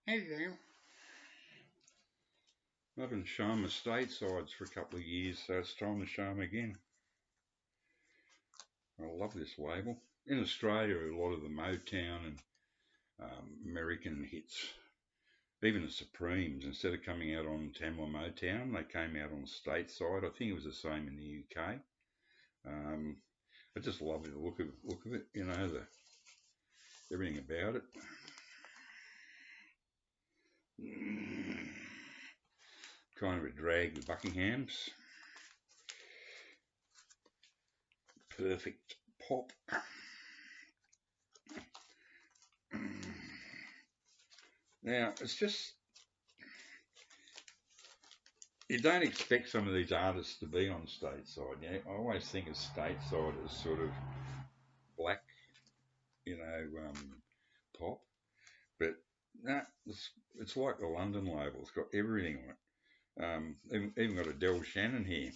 Hello. I haven't shown my statesides for a couple of years, so it's time to show them again. I love this label. In Australia, a lot of the Motown and American hits, even the Supremes, instead of coming out on Tamla Motown, they came out on stateside. I think it was the same in the UK. I just love the look of it, you know, everything about it. Kind of a drag with Buckingham's. Perfect pop. Now, it's just, you don't expect some of these artists to be on stateside. You know, I always think of stateside as sort of black, pop. But nah, it's like the London label. It's got everything on it. Even got a Del Shannon here.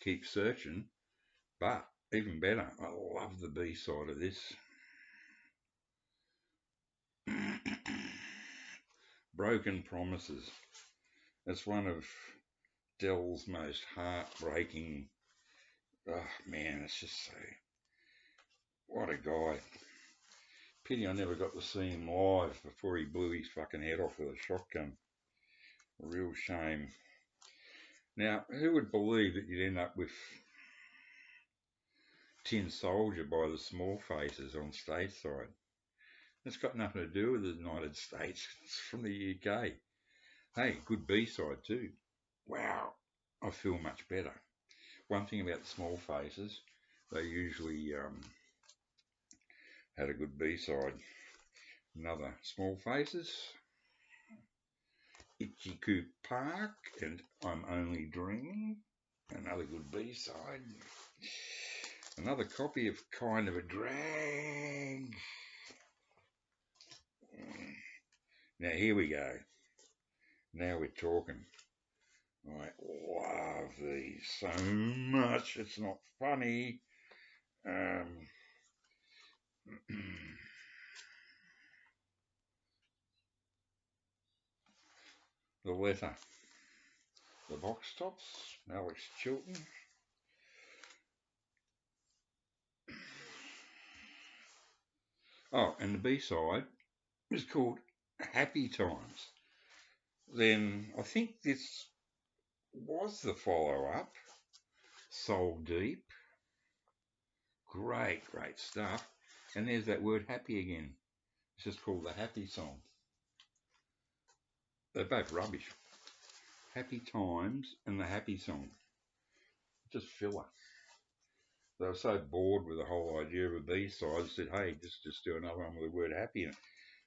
Keep searching. But even better, I love the B side of this. Broken Promises. It's one of Del's most heartbreaking. Oh man, it's just so. What a guy. Pity I never got to see him live before he blew his fucking head off with a shotgun. A real shame. Now, who would believe that you'd end up with Tin Soldier by the Small Faces on stateside? It's got nothing to do with the United States. It's from the UK. Hey, good B-side too. Wow, I feel much better. One thing about the Small Faces, they usually had a good B-side. Another Small Faces, Itchy Coop Park, and I'm Only Dreaming. Another good B-side. Another copy of Kind of a Drag. Now here we go. Now we're talking. I love these so much. It's not funny. The Letter. The Box Tops. Alex Chilton. Oh, and the B-side is called Happy Times. Then I think this was the follow-up, Soul Deep. Great stuff. And there's that word happy again. It's just called the Happy Song. They're both rubbish. Happy Times and the Happy Song. Just filler. They were so bored with the whole idea of a B-side, said, hey, just do another one with the word happy in it.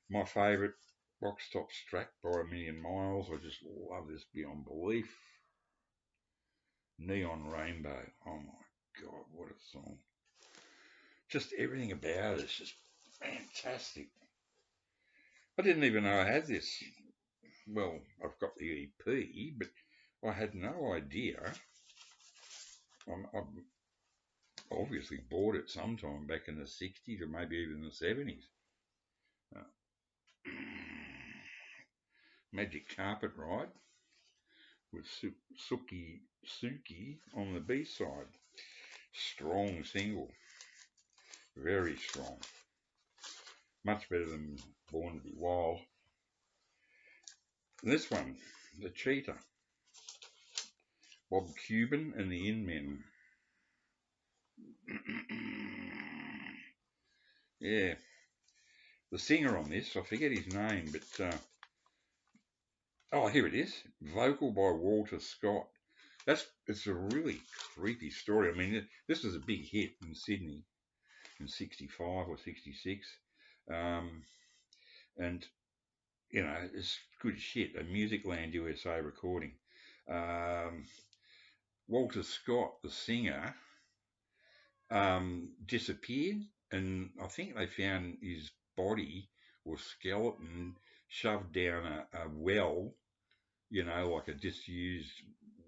My favourite, Box Tops Track by a Million Miles. I just love this beyond belief. Neon Rainbow. Oh my God, what a song. Just everything about it is just fantastic. I didn't even know I had this. Well, I've got the EP, but I had no idea. I obviously bought it sometime back in the 60s or maybe even the 70s. Magic Carpet Ride with Suki on the B-side. Strong single. Very strong. Much better than Born to Be Wild. And this one, The Cheetah. Bob Cuban and the In-Men. Yeah. The singer on this, I forget his name, but oh, here it is. Vocal by Walter Scott. It's a really creepy story. I mean, this was a big hit in Sydney in 65 or 66. And, you know, it's good shit. A Musicland USA recording. Walter Scott, the singer, disappeared, and I think they found his body or skeleton shoved down a well, you know, like a disused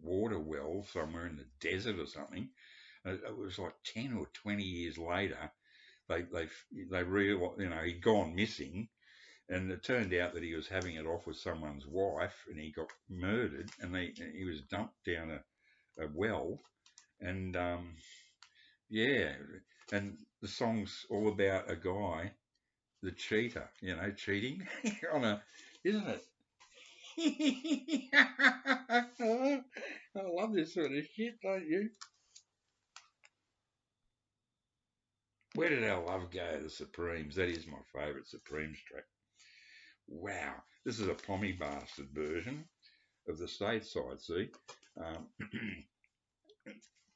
water well somewhere in the desert or something. It was like 10 or 20 years later they realized, he'd gone missing, and it turned out that he was having it off with someone's wife, and he got murdered, and he was dumped down a well, and yeah, and the song's all about a guy, the cheater, cheating on a, isn't it? I love this sort of shit, don't you? Where did our love go? The Supremes. That is my favourite Supremes track. Wow, this is a Pommy Bastard version of the stateside. See,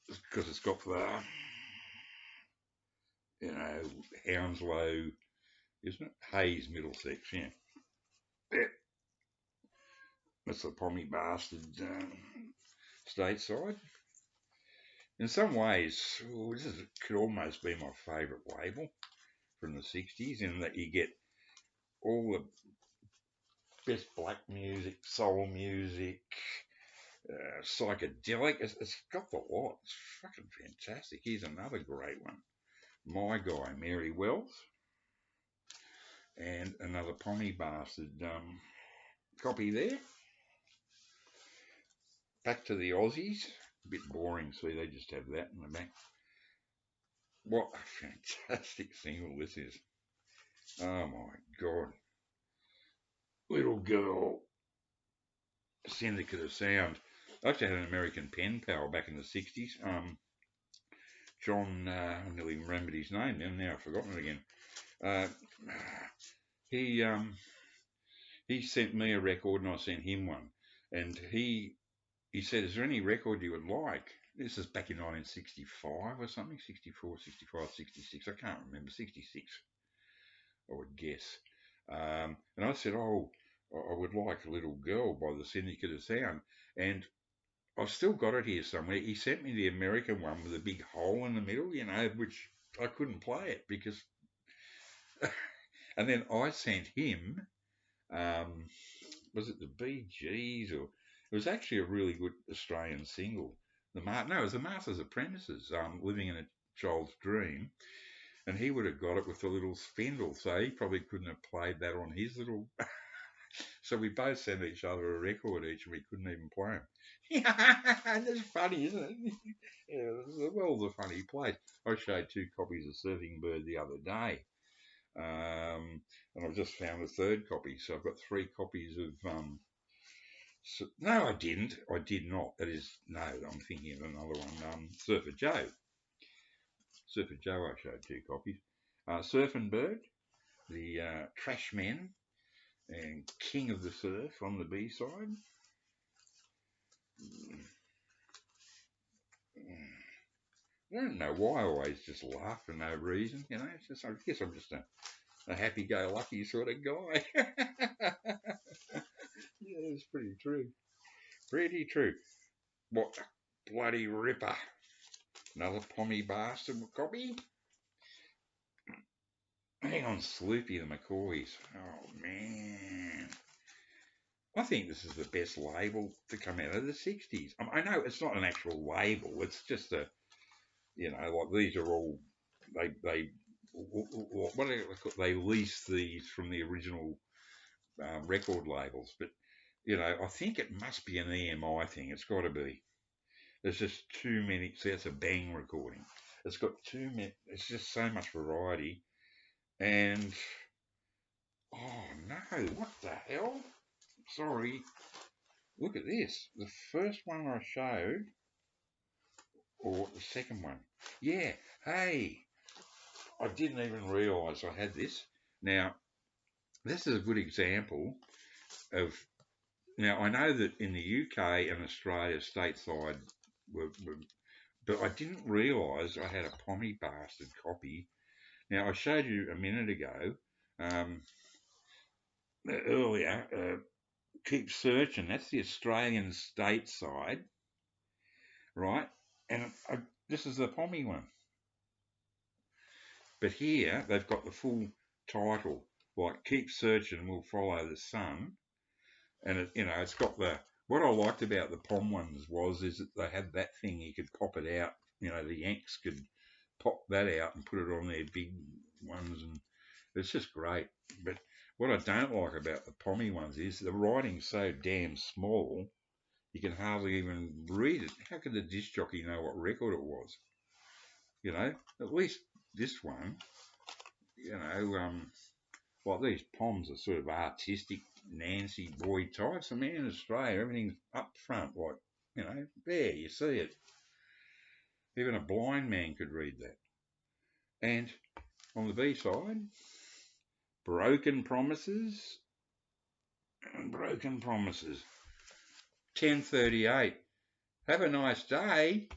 because it's got the, Hounslow, isn't it? Hayes, Middlesex. Yeah, that's the Pommy Bastard stateside. In some ways, could almost be my favourite label from the 60s, in that you get all the best black music, soul music, psychedelic. It's got the lot. It's fucking fantastic. Here's another great one. My Guy, Mary Wells, and another Pommy Bastard copy there. Back to the Aussies. A bit boring, see, they just have that in the back. What a fantastic single this is. Oh my God. Little Girl, Syndicate of Sound. I actually had an American pen pal back in the 60s. John, I nearly remembered his name, and now I've forgotten it again. He sent me a record, and I sent him one. And he said, "Is there any record you would like?" This is back in 1965 or something, 64, 65, 66. I can't remember, 66, I would guess. And I said, "Oh, I would like A Little Girl by the Syndicate of Sound." And I've still got it here somewhere. He sent me the American one with a big hole in the middle, which I couldn't play it because. And then I sent him, was it the Bee Gees, or it was actually a really good Australian single. It was the Masters Apprentices, Living in a Child's Dream, and he would have got it with the little spindle, so he probably couldn't have played that on his little. So we both sent each other a record each, and we couldn't even play them. That's funny, isn't it? Yeah, the world's a funny place. I showed 2 copies of Surfing Bird the other day, and I've just found a 3rd copy. So I've got 3 copies of. No, I didn't. I did not. That is, no, I'm thinking of another one. Surfer Joe. Surfer Joe, I showed 2 copies. Surfing Bird, the Trash Men, and King of the Surf on the B-side. I don't know why I always just laugh for no reason, It's just, I guess I'm just a happy-go-lucky sort of guy. Yeah, it's pretty true. Pretty true. What a bloody ripper. Another Pommy Bastard copy. Hang on, Sloopy the McCoys. Oh, man. I think this is the best label to come out of the 60s. I know it's not an actual label. It's just like these are all, what do they lease these from the original record labels. But, I think it must be an EMI thing. It's got to be. There's just too many. See, it's a Bang recording. It's got too many. It's just so much variety. And, oh no, what the hell? Sorry. Look at this. The first one I showed, or the second one. Yeah, hey, I didn't even realise I had this. Now, this is a good example of. Now, I know that in the UK and Australia, stateside, but I didn't realise I had a Pommy Bastard copy. Now, I showed you a minute ago, earlier, Keep Searching. That's the Australian stateside, right? And this is the Pommy one. But here, they've got the full title, like Keep Searching, We'll Follow the Sun. And, it's got what I liked about the Pom ones is that they had that thing, you could pop it out, the Yanks could pop that out and put it on their big ones, and it's just great. But what I don't like about the Pommy ones is the writing's so damn small, you can hardly even read it. How could the disc jockey know what record it was? You know, at least this one, you know, like these Poms are sort of artistic Nancy boy types. I mean, in Australia, everything's up front, like, you know, there, you see it. Even a blind man could read that. And on the B side, broken promises, 1038. Have a nice day.